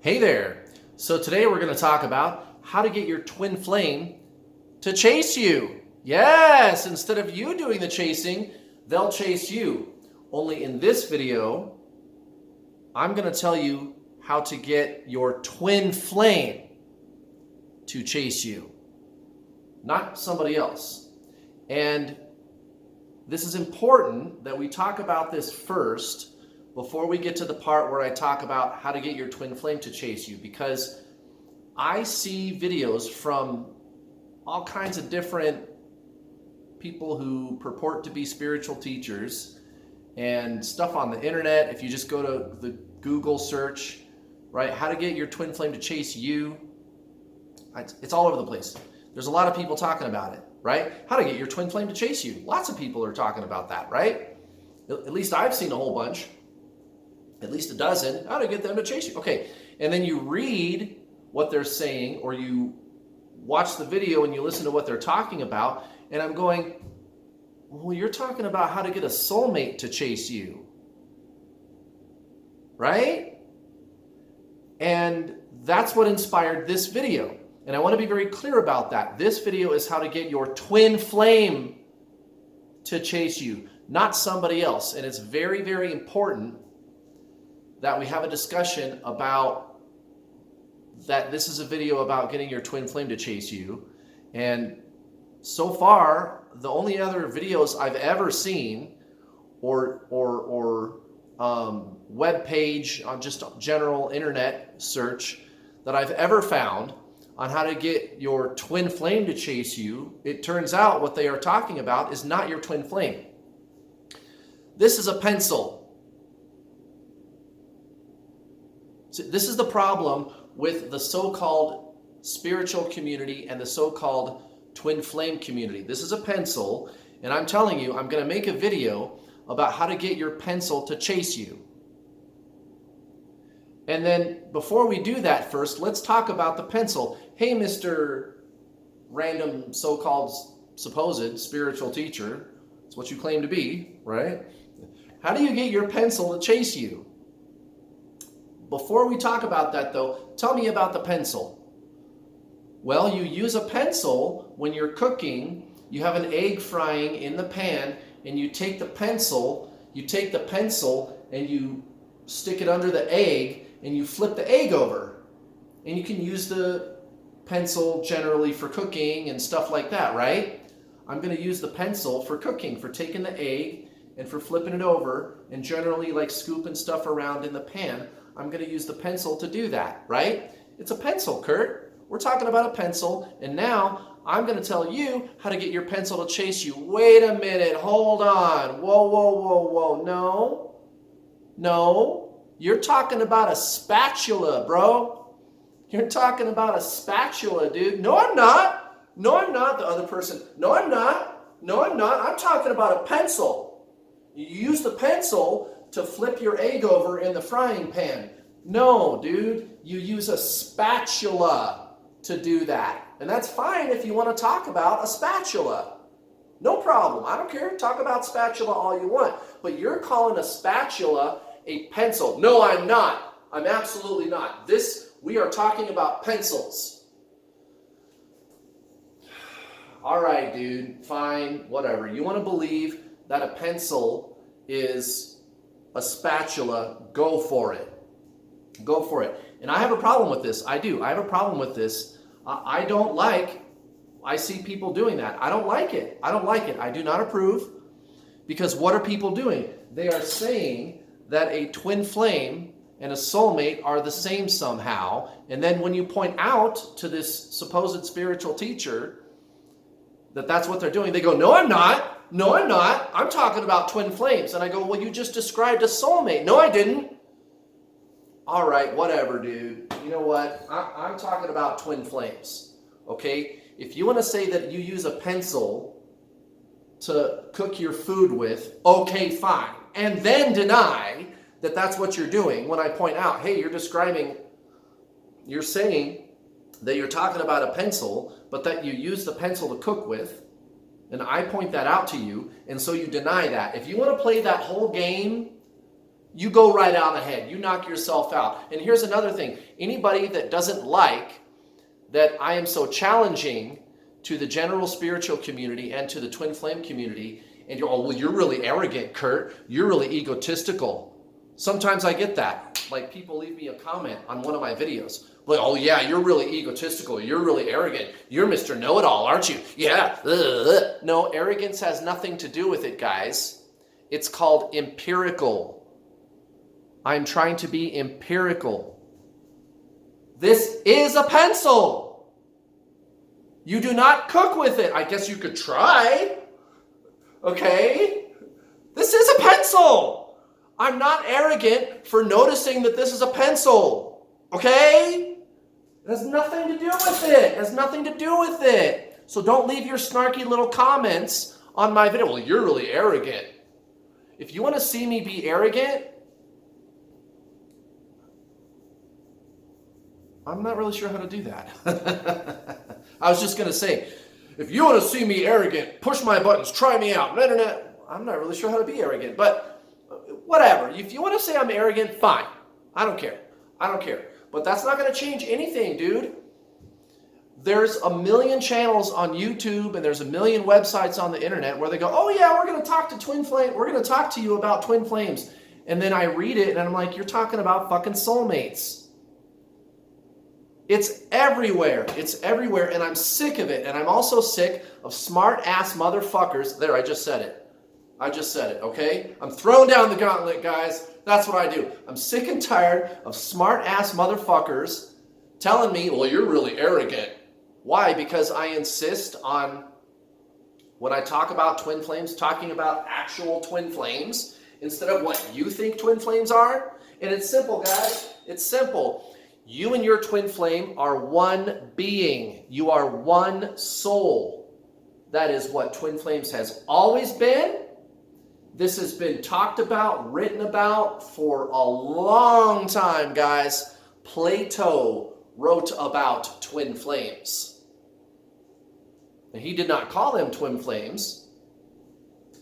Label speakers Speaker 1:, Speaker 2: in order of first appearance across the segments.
Speaker 1: Hey there. So today we're going to talk about how to get your twin flame to chase you. Yes, instead of you doing the chasing, they'll chase you. Only in this video, I'm going to tell you how to get your twin flame to chase you, not somebody else. And this is important that we talk about this first before we get to the part where I talk about how to get your twin flame to chase you, because I see videos from all kinds of different people who purport to be spiritual teachers and stuff on the internet. If you just go to the Google search, right, how to get your twin flame to chase you, it's all over the place. There's a lot of people talking about it, right? How to get your twin flame to chase you. Lots of people are talking about that, right? At least I've seen a whole bunch. At least a dozen, how to get them to chase you. Okay, and then you read what they're saying, or you watch the video and you listen to what they're talking about, and I'm going, well, you're talking about how to get a soulmate to chase you, right? And that's what inspired this video. And I want to be very clear about that. This video is how to get your twin flame to chase you, not somebody else. And it's very, very important that we have a discussion about that. This is a video about getting your twin flame to chase you. And so far, the only other videos I've ever seen or web page on just general internet search that I've ever found on how to get your twin flame to chase you, it turns out what they are talking about is not your twin flame. This is a pencil. This is the problem with the so-called spiritual community and the so-called twin flame community. This is a pencil, and I'm telling you, I'm going to make a video about how to get your pencil to chase you. And then before we do that, first, let's talk about the pencil. Hey, Mr. Random so-called supposed spiritual teacher, that's what you claim to be, right? How do you get your pencil to chase you? Before we talk about that, though, tell me about the pencil. Well, you use a pencil when you're cooking. You have an egg frying in the pan, and you take the pencil and you stick it under the egg, and you flip the egg over. And you can use the pencil generally for cooking and stuff like that, right? I'm going to use the pencil for cooking, for taking the egg and for flipping it over, and generally like scooping stuff around in the pan. I'm going to use the pencil to do that, right? It's a pencil, Kurt. We're talking about a pencil, and now I'm going to tell you how to get your pencil to chase you. Wait a minute. Hold on. Whoa, whoa, whoa, whoa. No. You're talking about a spatula, bro. You're talking about a spatula, dude. No, I'm not. No, I'm not. The other person. No, I'm not. No, I'm not. I'm talking about a pencil. You use the pencil to flip your egg over in the frying pan. No, dude, you use a spatula to do that. And that's fine if you want to talk about a spatula. No problem. I don't care. Talk about spatula all you want. But you're calling a spatula a pencil. No, I'm not. I'm absolutely not. We are talking about pencils. All right, dude, fine, whatever. You want to believe that a pencil is a spatula, go for it. Go for it. And I have a problem with this. I do. I have a problem with this. I see people doing that. I don't like it. I don't like it. I do not approve, because what are people doing? They are saying that a twin flame and a soulmate are the same somehow. And then when you point out to this supposed spiritual teacher that that's what they're doing, they go, no, I'm not. No, I'm not. I'm talking about twin flames. And I go, well, you just described a soulmate. No, I didn't. All right, whatever, dude. You know what? I'm talking about twin flames, okay? If you want to say that you use a pencil to cook your food with, okay, fine. And then deny that that's what you're doing when I point out, hey, you're saying that you're talking about a pencil, but that you use the pencil to cook with, and I point that out to you, and so you deny that. If you want to play that whole game, you go right on ahead. You knock yourself out. And here's another thing. Anybody that doesn't like that I am so challenging to the general spiritual community and to the twin flame community, and you're, oh, well, you're really arrogant, Kurt. You're really egotistical. Sometimes I get that. Like, people leave me a comment on one of my videos. Like, oh yeah, you're really egotistical. You're really arrogant. You're Mr. Know-It-All, aren't you? Yeah. No, arrogance has nothing to do with it, guys. It's called empirical. I'm trying to be empirical. This is a pencil. You do not cook with it. I guess you could try. Okay? This is a pencil. I'm not arrogant for noticing that this is a pencil. Okay? It has nothing to do with it. It has nothing to do with it. So don't leave your snarky little comments on my video. Well, you're really arrogant. If you want to see me be arrogant, I'm not really sure how to do that. I was just going to say, if you want to see me arrogant, push my buttons, try me out. No. I'm not really sure how to be arrogant, but whatever. If you want to say I'm arrogant, fine. I don't care. But that's not going to change anything, dude. There's a million channels on YouTube and there's a million websites on the internet where they go, oh yeah, we're going to talk to twin flame. We're going to talk to you about twin flames. And then I read it and I'm like, you're talking about fucking soulmates. It's everywhere. It's everywhere. And I'm sick of it. And I'm also sick of smart ass motherfuckers. There, I just said it. Okay? I'm throwing down the gauntlet, guys. That's what I do. I'm sick and tired of smart ass motherfuckers telling me, well, you're really arrogant. Why? Because I insist on, when I talk about twin flames, talking about actual twin flames instead of what you think twin flames are. And it's simple, guys. It's simple. You and your twin flame are one being. You are one soul. That is what twin flames has always been. This has been talked about, written about for a long time, guys. Plato wrote about twin flames. And he did not call them twin flames.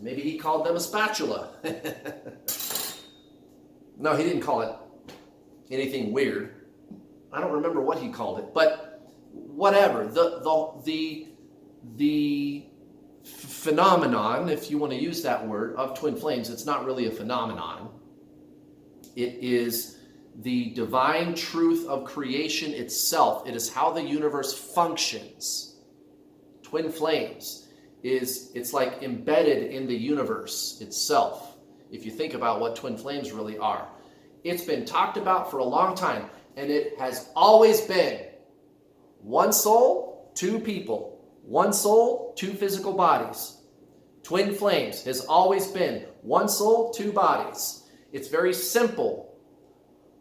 Speaker 1: Maybe he called them a spatula. No, he didn't call it anything weird. I don't remember what he called it, but whatever. The phenomenon, if you want to use that word, of twin flames, it's not really a phenomenon. It is the divine truth of creation itself. It is how the universe functions. Twin flames it's like embedded in the universe itself. If you think about what twin flames really are, it's been talked about for a long time, and it has always been one soul, two people. One soul, two physical bodies. Twin flames has always been one soul, two bodies. It's very simple.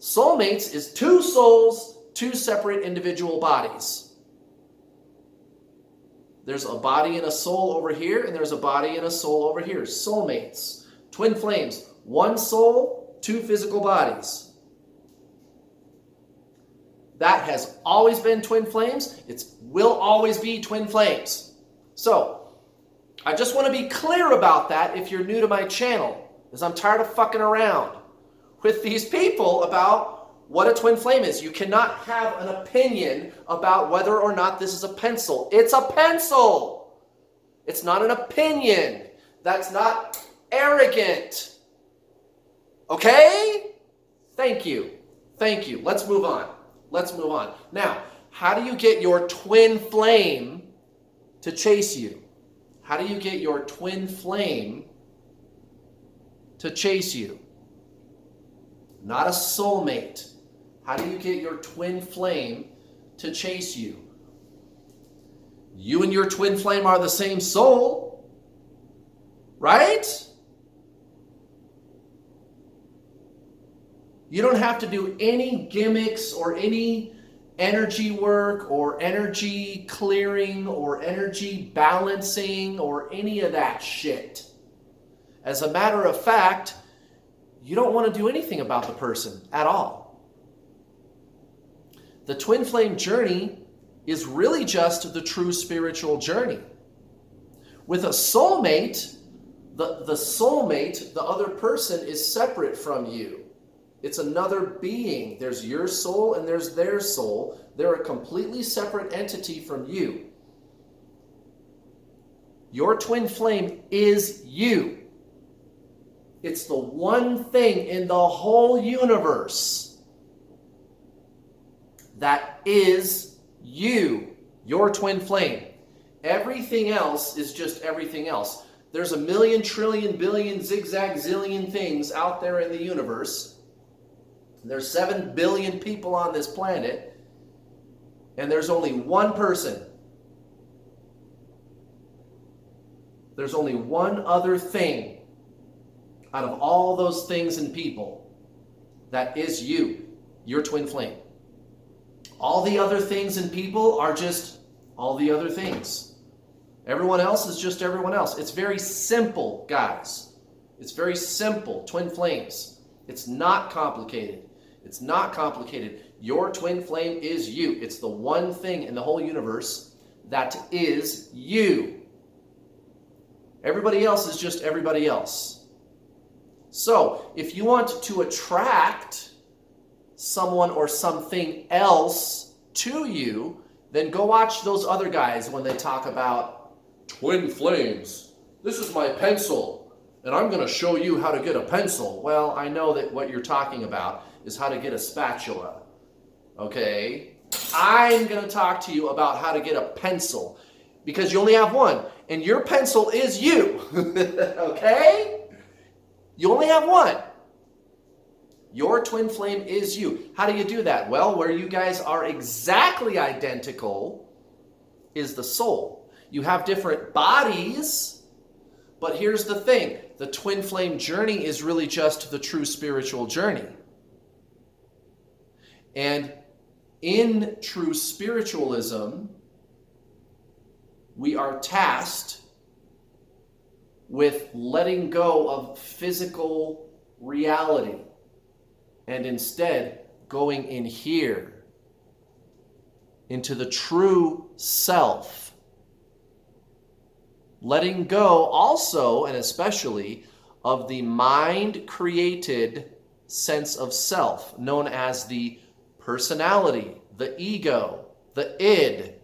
Speaker 1: Soulmates is two souls, two separate individual bodies. There's a body and a soul over here, and there's a body and a soul over here. Soulmates. Twin flames, one soul, two physical bodies. That has always been twin flames. It will always be twin flames. So, I just want to be clear about that if you're new to my channel, because I'm tired of fucking around with these people about what a twin flame is. You cannot have an opinion about whether or not this is a pencil. It's a pencil. It's not an opinion. That's not arrogant. Okay? Thank you. Let's move on. Now, how do you get your twin flame to chase you? How do you get your twin flame to chase you? Not a soulmate. How do you get your twin flame to chase you? You and your twin flame are the same soul, right? You don't have to do any gimmicks or any energy work or energy clearing or energy balancing or any of that shit. As a matter of fact, you don't want to do anything about the person at all. The twin flame journey is really just the true spiritual journey. With a soulmate, The soulmate, the other person, is separate from you. It's another being. There's your soul and there's their soul. They're a completely separate entity from you. Your twin flame is you. It's the one thing in the whole universe that is you, your twin flame. Everything else is just everything else. There's a million, trillion, billion, zigzag, zillion things out there in the universe. There's 7 billion people on this planet, and there's only one person. There's only one other thing out of all those things and people that is you, your twin flame. All the other things and people are just all the other things. Everyone else is just everyone else. It's very simple, guys. It's very simple, twin flames. It's not complicated. It's not complicated. Your twin flame is you. It's the one thing in the whole universe that is you. Everybody else is just everybody else. So, if you want to attract someone or something else to you, then go watch those other guys when they talk about twin flames. This is my pencil, and I'm going to show you how to get a pencil. Well, I know that what you're talking about is how to get a spatula. Okay? I'm going to talk to you about how to get a pencil, because you only have one, and your pencil is you. Okay? You only have one. Your twin flame is you. How do you do that? Well, where you guys are exactly identical is the soul. You have different bodies, but here's the thing. The twin flame journey is really just the true spiritual journey. And in true spiritualism, we are tasked with letting go of physical reality and instead going in here into the true self. Letting go also and especially of the mind-created sense of self known as the personality, the ego, the id.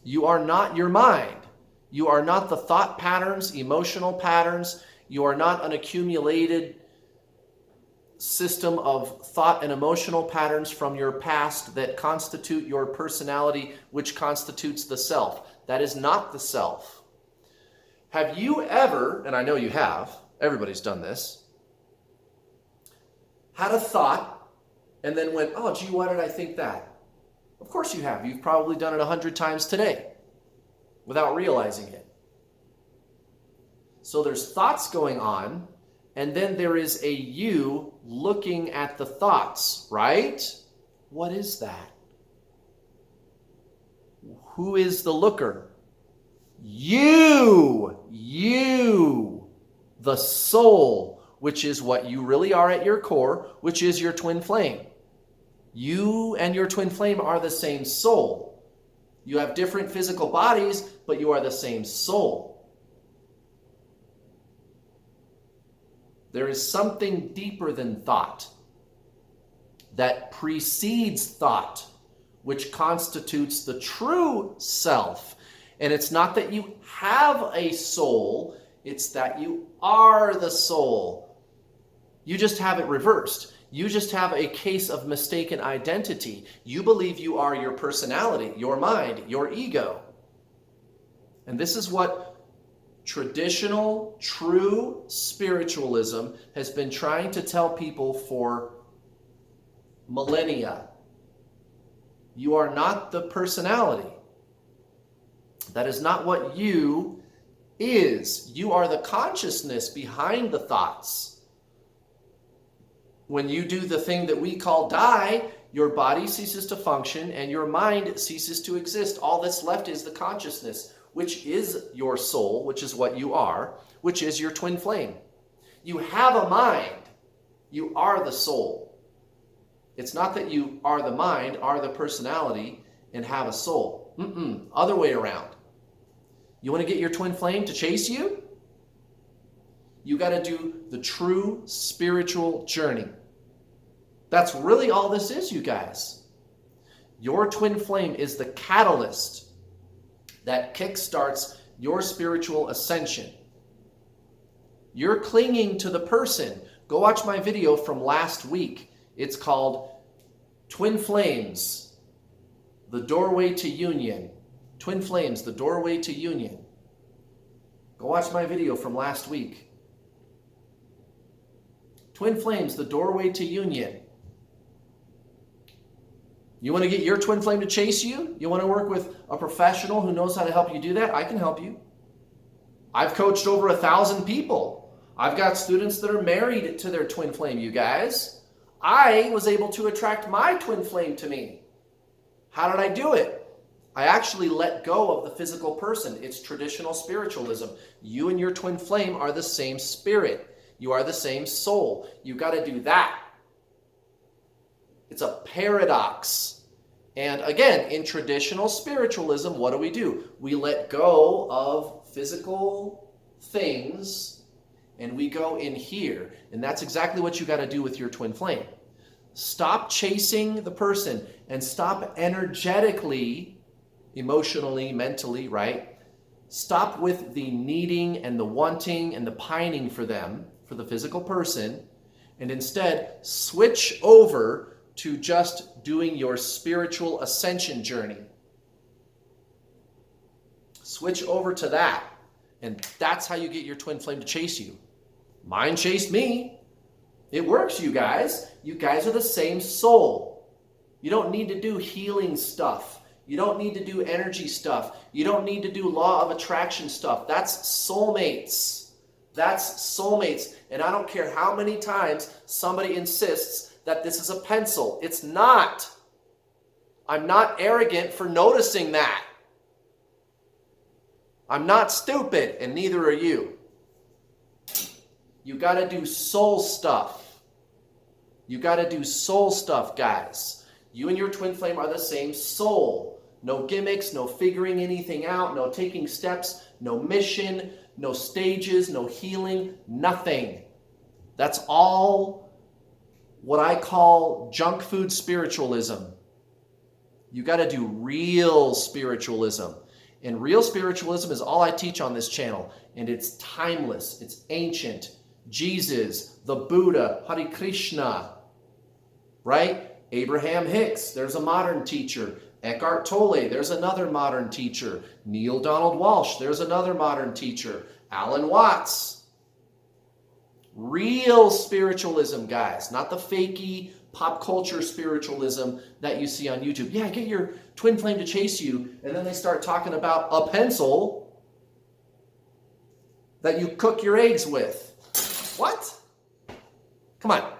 Speaker 1: You are not your mind. You are not the thought patterns, emotional patterns. You are not an accumulated system of thought and emotional patterns from your past that constitute your personality, which constitutes the self. That is not the self. Have you ever, and I know you have, everybody's done this, had a thought and then went, oh, gee, why did I think that? Of course you have. You've probably done it 100 times today without realizing it. So there's thoughts going on, and then there is a you looking at the thoughts, right? What is that? Who is the looker? You, the soul, which is what you really are at your core, which is your twin flame. You and your twin flame are the same soul. You have different physical bodies, but you are the same soul. There is something deeper than thought that precedes thought, which constitutes the true self. And it's not that you have a soul, it's that you are the soul. You just have it reversed. You just have a case of mistaken identity. You believe you are your personality, your mind, your ego. And this is what traditional, true spiritualism has been trying to tell people for millennia. You are not the personality. That is not what you is. You are the consciousness behind the thoughts. When you do the thing that we call die, your body ceases to function and your mind ceases to exist. All that's left is the consciousness, which is your soul, which is what you are, which is your twin flame. You have a mind. You are the soul. It's not that you are the mind, are the personality, and have a soul. Other way around. You want to get your twin flame to chase you? You got to do the true spiritual journey. That's really all this is, you guys. Your twin flame is the catalyst that kickstarts your spiritual ascension. You're clinging to the person. Go watch my video from last week. It's called Twin Flames, the Doorway to Union. Twin Flames, the Doorway to Union. Go watch my video from last week. Twin Flames, the Doorway to Union. You want to get your twin flame to chase you? You want to work with a professional who knows how to help you do that? I can help you. I've coached over 1,000 people. I've got students that are married to their twin flame, you guys. I was able to attract my twin flame to me. How did I do it? I actually let go of the physical person. It's traditional spiritualism. You and your twin flame are the same spirit. You are the same soul. You got to do that. It's a paradox. And again, in traditional spiritualism, what do? We let go of physical things and we go in here. And that's exactly what you got to do with your twin flame. Stop chasing the person and stop energetically, emotionally, mentally, right? Stop with the needing and the wanting and the pining for them, for the physical person, and instead switch over to just doing your spiritual ascension journey. Switch over to that. And that's how you get your twin flame to chase you. Mine chased me. It works, you guys. You guys are the same soul. You don't need to do healing stuff. You don't need to do energy stuff. You don't need to do law of attraction stuff. That's soulmates. That's soulmates. And I don't care how many times somebody insists that this is a pencil. It's not. I'm not arrogant for noticing that. I'm not stupid, and neither are you. You got to do soul stuff. You got to do soul stuff, guys. You and your twin flame are the same soul. No gimmicks, no figuring anything out, no taking steps, no mission, no stages, no healing, nothing. That's all what I call junk food spiritualism. You got to do real spiritualism. And real spiritualism is all I teach on this channel. And it's timeless. It's ancient. Jesus, the Buddha, Hare Krishna, right? Abraham Hicks, there's a modern teacher. Eckhart Tolle, there's another modern teacher. Neil Donald Walsh, there's another modern teacher. Alan Watts. Real spiritualism, guys. Not the fakey pop culture spiritualism that you see on YouTube. Yeah, get your twin flame to chase you, and then they start talking about a pencil that you cook your eggs with. What? Come on.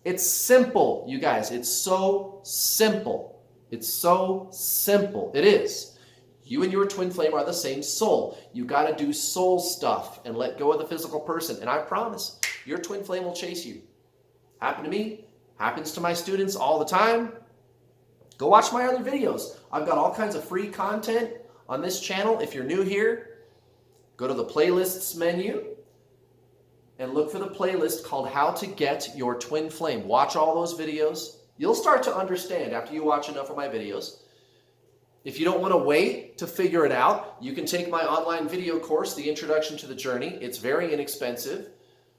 Speaker 1: It's simple, you guys. It's so simple. It's so simple. It is. You and your twin flame are the same soul. You got to do soul stuff and let go of the physical person. And I promise, your twin flame will chase you. Happened to me. Happens to my students all the time. Go watch my other videos. I've got all kinds of free content on this channel. If you're new here, go to the playlists menu and look for the playlist called How to Get Your Twin Flame. Watch all those videos. You'll start to understand after you watch enough of my videos. If you don't want to wait to figure it out, you can take my online video course, The Introduction to the Journey. It's very inexpensive.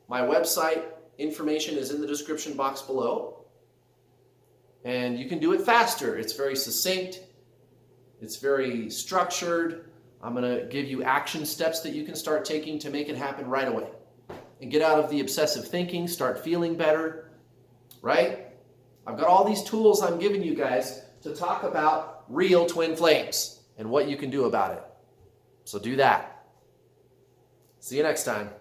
Speaker 1: My website information is in the description box below. And you can do it faster. It's very succinct. It's very structured. I'm going to give you action steps that you can start taking to make it happen right away. And get out of the obsessive thinking, start feeling better, right? I've got all these tools I'm giving you guys to talk about real twin flames and what you can do about it. So do that. See you next time.